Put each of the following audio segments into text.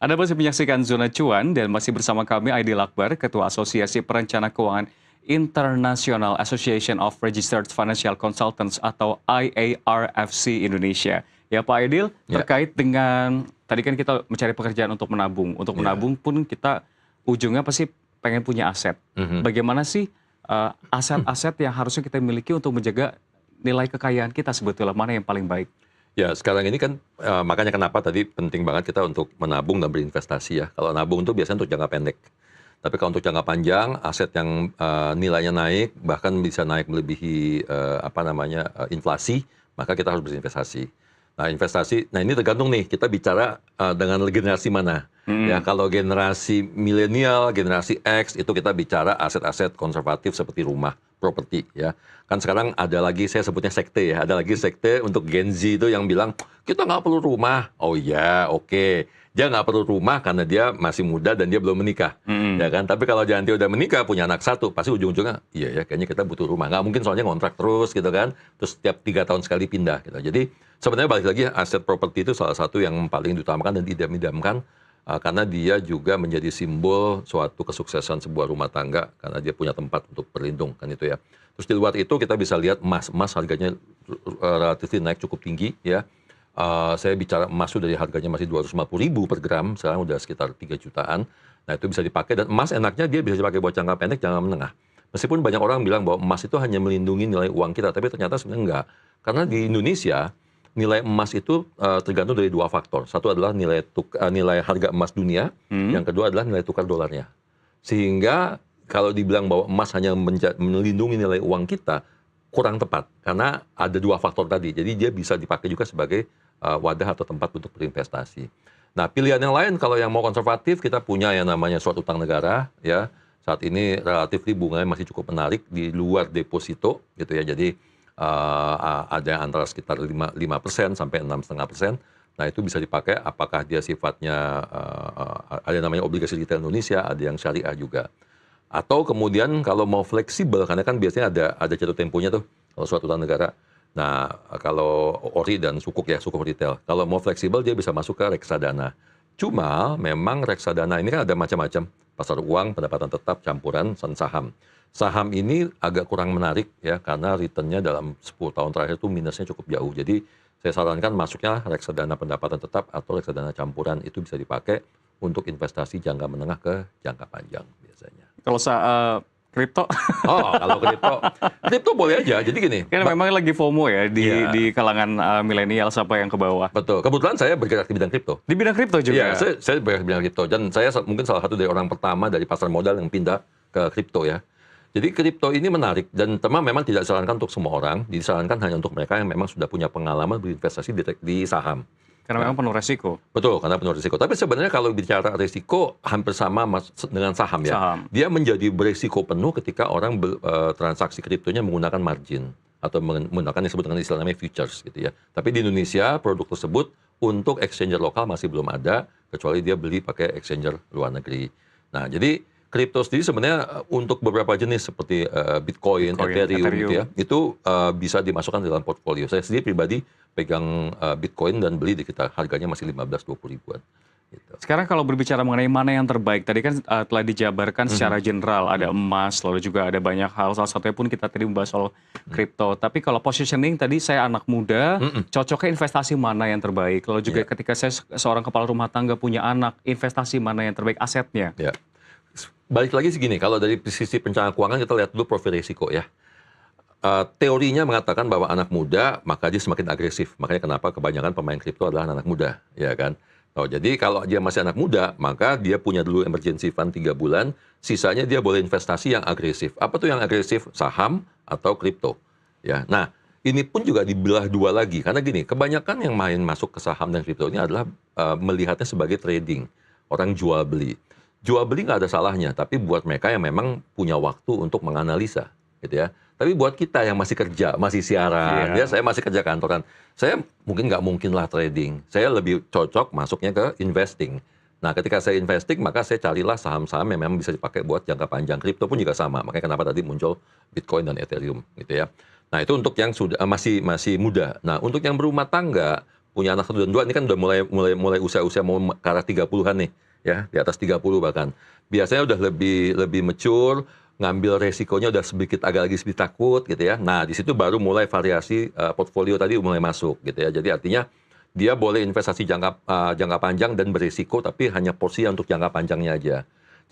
Anda masih menyaksikan Zona Cuan dan masih bersama kami Aidil Akbar, Ketua Asosiasi Perencana Keuangan International Association of Registered Financial Consultants atau IARFC Indonesia. Ya Pak Aidil, Ya, terkait dengan tadi kan kita mencari pekerjaan untuk menabung. Untuk ya. menabung pun kita ujungnya pasti pengen punya aset. Mhm. Bagaimana sih aset-aset yang harusnya kita miliki untuk menjaga nilai kekayaan kita sebetulnya mana yang paling baik? Ya, sekarang ini kan makanya kenapa tadi penting banget kita untuk menabung dan berinvestasi ya. Kalau nabung itu biasanya untuk jangka pendek. Tapi kalau untuk jangka panjang, aset yang nilainya naik, bahkan bisa naik melebihi inflasi, maka kita harus berinvestasi. Nah, investasi, nah ini tergantung nih, kita bicara dengan generasi mana. Ya, Hmm. kalau generasi milenial, generasi X, itu kita bicara aset-aset konservatif seperti rumah, properti ya. Kan sekarang ada lagi, saya sebutnya sekte ya, ada lagi sekte untuk Gen Z itu yang bilang, kita nggak perlu rumah. Oh iya, oke. Dia nggak perlu rumah karena dia masih muda dan dia belum menikah. Ya kan, tapi kalau nanti udah menikah, punya anak satu, pasti ujung-ujungnya, iya ya, kayaknya kita butuh rumah. Nggak mungkin soalnya ngontrak terus gitu kan, terus setiap 3 tahun sekali pindah gitu. Jadi sebenarnya balik lagi, aset properti itu salah satu yang paling diutamakan dan diidam-idamkan, karena dia juga menjadi simbol suatu kesuksesan sebuah rumah tangga, karena dia punya tempat untuk berlindung, kan itu ya. Terus di luar itu kita bisa lihat emas harganya relatif naik cukup tinggi ya. Saya bicara emas itu dari harganya masih 250.000 per gram, sekarang udah sekitar 3 jutaan. Nah, itu bisa dipakai, dan emas enaknya dia bisa dipakai buat jangka pendek, jangka menengah. Meskipun banyak orang bilang bahwa emas itu hanya melindungi nilai uang kita, tapi ternyata sebenarnya enggak. Karena di Indonesia, nilai emas itu tergantung dari dua faktor. Satu adalah nilai harga emas dunia, yang kedua adalah nilai tukar dolarnya. Sehingga kalau dibilang bahwa emas hanya melindungi nilai uang kita, kurang tepat. Karena ada dua faktor tadi. Jadi dia bisa dipakai juga sebagai wadah atau tempat untuk berinvestasi. Nah, pilihan yang lain kalau yang mau konservatif, kita punya yang namanya surat utang negara ya. Saat ini relatif bunganya masih cukup menarik di luar deposito gitu ya. Jadi ada yang antara sekitar 5% sampai 6,5%. Nah, itu bisa dipakai apakah dia sifatnya ada yang namanya obligasi retail Indonesia, ada yang syariah juga. Atau kemudian kalau mau fleksibel, karena kan biasanya ada jatuh temponya tuh kalau surat utang negara. Nah, kalau ori dan sukuk ya, sukuk retail. Kalau mau fleksibel dia bisa masuk ke reksadana. Cuma memang reksadana ini kan ada macam-macam. Pasar uang, pendapatan tetap, campuran, dan saham. Saham ini agak kurang menarik ya, karena returnnya dalam 10 tahun terakhir itu minusnya cukup jauh. Jadi saya sarankan masuknya reksadana pendapatan tetap atau reksadana campuran, itu bisa dipakai untuk investasi jangka menengah ke jangka panjang biasanya. Kalau kripto, Oh, kalau kripto boleh aja. Jadi gini, kan memang lagi FOMO ya iya, di kalangan milenial sampai yang ke bawah. betul. Kebetulan saya bergerak di bidang kripto. Di bidang kripto Iya, juga. saya bergerak di bidang kripto, dan saya mungkin salah satu dari orang pertama dari pasar modal yang pindah ke kripto ya. Jadi kripto ini menarik, dan memang tidak disarankan untuk semua orang, disarankan hanya untuk mereka yang memang sudah punya pengalaman berinvestasi di saham. Karena Ya. memang penuh resiko. Betul, karena penuh risiko. Tapi sebenarnya kalau bicara risiko, hampir sama dengan saham ya. Saham. Dia menjadi berisiko penuh ketika orang transaksi kriptonya menggunakan margin atau menggunakan yang disebut dengan istilah namanya futures gitu ya. Tapi di Indonesia produk tersebut untuk exchanger lokal masih belum ada, kecuali dia beli pakai exchanger luar negeri. Nah, jadi kripto sendiri sebenarnya untuk beberapa jenis seperti Bitcoin, Ethereum gitu ya, itu bisa dimasukkan dalam portfolio. Saya sendiri pribadi pegang Bitcoin dan beli di kita, harganya masih 15-20 ribuan. Gitu. Sekarang kalau berbicara mengenai mana yang terbaik, tadi kan telah dijabarkan secara general, ada emas, lalu juga ada banyak hal, salah satunya pun kita tadi membahas soal kripto. Tapi kalau positioning tadi saya anak muda, cocoknya investasi mana yang terbaik? Lalu juga ketika saya seorang kepala rumah tangga punya anak, investasi mana yang terbaik asetnya? Ya. Balik lagi segini, kalau dari sisi perencanaan keuangan kita lihat dulu profil risiko ya. Teorinya mengatakan bahwa anak muda maka dia semakin agresif. Makanya kenapa kebanyakan pemain kripto adalah anak muda, ya kan? Oh, jadi kalau dia masih anak muda, maka dia punya dulu emergency fund 3 bulan, sisanya dia boleh investasi yang agresif. Apa tuh yang agresif? Saham atau kripto. Ya. Nah, ini pun juga dibelah dua lagi. Karena gini, kebanyakan yang main masuk ke saham dan kripto ini adalah melihatnya sebagai trading. Orang jual beli. Jual beli nggak ada salahnya, tapi buat mereka yang memang punya waktu untuk menganalisa, gitu ya. Tapi buat kita yang masih kerja, masih siaran, ya saya masih kerja kantoran, saya nggak mungkin lah trading. Saya lebih cocok masuknya ke investing. Nah, ketika saya investing, maka saya carilah saham-saham yang memang bisa dipakai buat jangka panjang. Kripto pun juga sama. Makanya kenapa tadi muncul Bitcoin dan Ethereum, gitu ya. Nah, itu untuk yang sudah masih muda. Nah, untuk yang berumah tangga, punya anak 1 dan 2 ini kan udah mulai usia-usia mau ke arah 30-an nih, ya, di atas 30 bahkan. Biasanya udah lebih mature, ngambil resikonya udah agak lagi sedikit takut gitu ya. Nah, di situ baru mulai variasi portfolio tadi mulai masuk gitu ya. Jadi artinya dia boleh investasi jangka panjang dan berisiko, tapi hanya porsi untuk jangka panjangnya aja.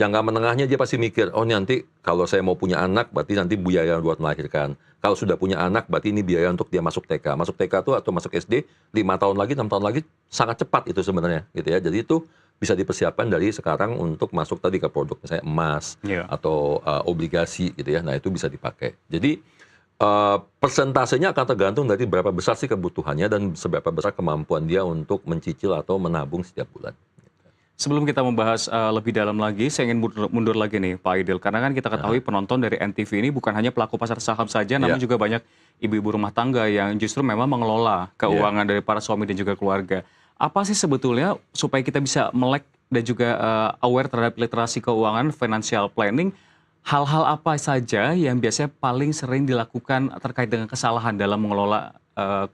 Jangka menengahnya dia pasti mikir, oh nanti kalau saya mau punya anak, berarti nanti biaya buat melahirkan. Kalau sudah punya anak, berarti ini biaya untuk dia masuk TK. Masuk TK tuh atau masuk SD, 5 tahun lagi, 6 tahun lagi, sangat cepat itu sebenarnya. Gitu ya. Jadi itu bisa dipersiapkan dari sekarang untuk masuk tadi ke produk, misalnya emas, atau obligasi gitu ya. Nah itu bisa dipakai. Jadi persentasenya akan tergantung dari berapa besar sih kebutuhannya dan seberapa besar kemampuan dia untuk mencicil atau menabung setiap bulan. Sebelum kita membahas lebih dalam lagi, saya ingin mundur lagi nih Pak Aidil. Karena kan kita ketahui penonton dari NTV ini bukan hanya pelaku pasar saham saja, namun juga banyak ibu-ibu rumah tangga yang justru memang mengelola keuangan dari para suami dan juga keluarga. Apa sih sebetulnya supaya kita bisa melek dan juga aware terhadap literasi keuangan, financial planning, hal-hal apa saja yang biasanya paling sering dilakukan terkait dengan kesalahan dalam mengelola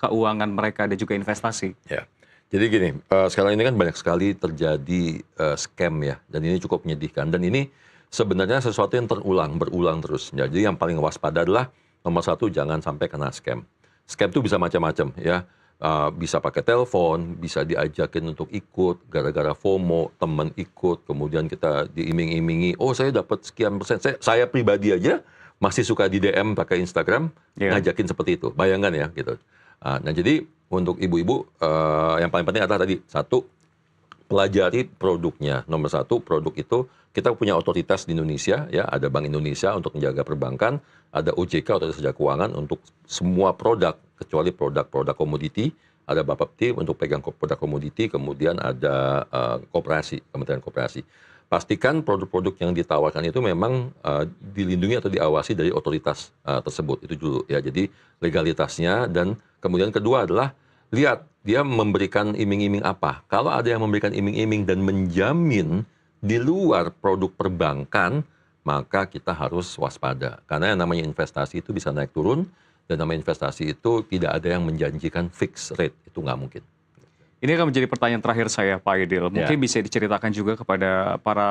keuangan mereka dan juga investasi? Ya. Jadi gini, sekarang ini kan banyak sekali terjadi scam ya, dan ini cukup menyedihkan. Dan ini sebenarnya sesuatu yang berulang terus. Jadi yang paling waspada adalah nomor 1, jangan sampai kena scam. Scam itu bisa macam-macam ya, bisa pakai telepon, bisa diajakin untuk ikut, gara-gara FOMO, teman ikut, kemudian kita diiming-imingi, oh saya dapat sekian persen. Saya pribadi aja masih suka di DM pakai Instagram, ngajakin seperti itu. Bayangkan ya gitu. Nah jadi untuk ibu-ibu yang paling penting adalah tadi 1, pelajari produknya. Nomor 1, produk itu kita punya otoritas di Indonesia ya, ada Bank Indonesia untuk menjaga perbankan, ada OJK Otoritas Jasa Keuangan untuk semua produk kecuali produk-produk komoditi, ada Bapepti untuk pegang produk komoditi, kemudian ada koperasi, Kementerian Koperasi. Pastikan produk-produk yang ditawarkan itu memang dilindungi atau diawasi dari otoritas tersebut. Itu dulu ya. Jadi legalitasnya, dan kemudian kedua adalah lihat dia memberikan iming-iming apa. Kalau ada yang memberikan iming-iming dan menjamin di luar produk perbankan, maka kita harus waspada. Karena yang namanya investasi itu bisa naik turun, dan namanya investasi itu tidak ada yang menjanjikan fixed rate. Itu nggak mungkin. Ini akan menjadi pertanyaan terakhir saya, Pak Aidil. Mungkin bisa diceritakan juga kepada para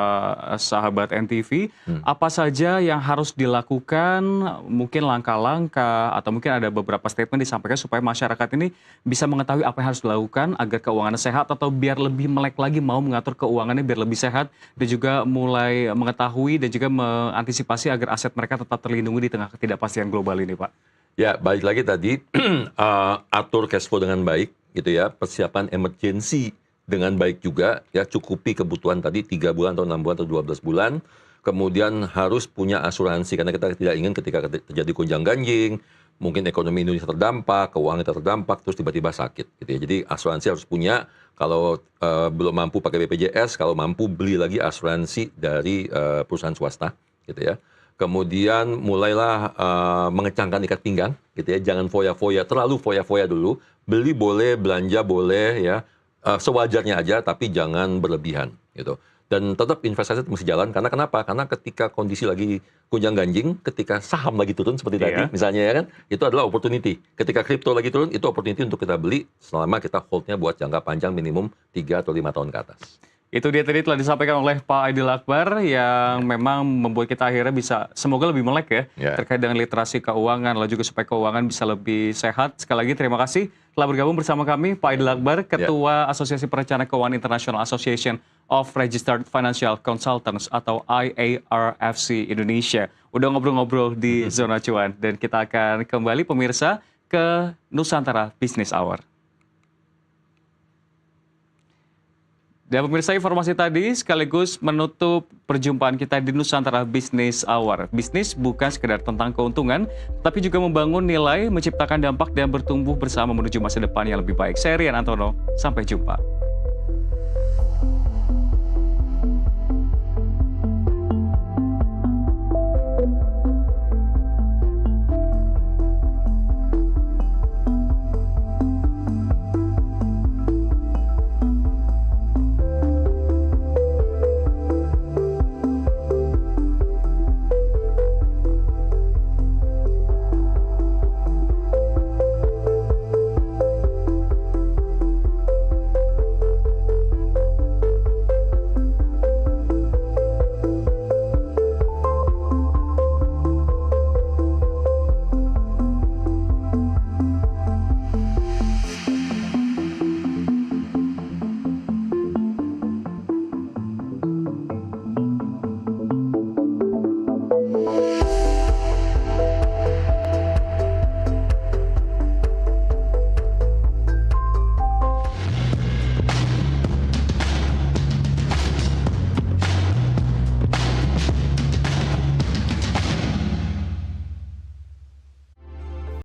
sahabat NTV, apa saja yang harus dilakukan, mungkin langkah-langkah, atau mungkin ada beberapa statement disampaikan supaya masyarakat ini bisa mengetahui apa yang harus dilakukan agar keuangannya sehat, atau biar lebih melek lagi mau mengatur keuangannya biar lebih sehat, dan juga mulai mengetahui dan juga mengantisipasi agar aset mereka tetap terlindungi di tengah ketidakpastian global ini, Pak. Ya, balik lagi tadi, atur cash flow dengan baik, gitu ya, persiapan emergency dengan baik juga, ya, cukupi kebutuhan tadi 3 bulan atau 6 bulan atau 12 bulan, kemudian harus punya asuransi, karena kita tidak ingin ketika terjadi gonjang-ganjing, mungkin ekonomi Indonesia terdampak, keuangan kita terdampak, terus tiba-tiba sakit, gitu ya. Jadi asuransi harus punya, kalau belum mampu pakai BPJS, kalau mampu beli lagi asuransi dari perusahaan swasta, gitu ya. Kemudian mulailah mengecangkan ikat pinggang, gitu ya. Jangan foya-foya, terlalu foya-foya dulu. Beli boleh, belanja boleh, ya, sewajarnya aja, tapi jangan berlebihan, gitu. Dan tetap investasi itu mesti jalan. Karena kenapa? Karena ketika kondisi lagi gonjang-ganjing, ketika saham lagi turun seperti tadi, misalnya ya kan, itu adalah opportunity. Ketika kripto lagi turun, itu opportunity untuk kita beli selama kita holdnya buat jangka panjang minimum 3 atau 5 tahun ke atas. Itu dia tadi telah disampaikan oleh Pak Aidil Akbar yang memang membuat kita akhirnya bisa semoga lebih melek ya terkait dengan literasi keuangan, lalu juga supaya keuangan bisa lebih sehat. Sekali lagi terima kasih telah bergabung bersama kami Pak Aidil Akbar, Ketua Asosiasi Perencana Keuangan International Association of Registered Financial Consultants atau IARFC Indonesia. Udah ngobrol-ngobrol di Zona Cuan, dan kita akan kembali pemirsa ke Nusantara Business Hour. Dan pemirsa, informasi tadi sekaligus menutup perjumpaan kita di Nusantara Business Hour. Bisnis bukan sekedar tentang keuntungan, tapi juga membangun nilai, menciptakan dampak, dan bertumbuh bersama menuju masa depan yang lebih baik. Saya Rian Antono, sampai jumpa.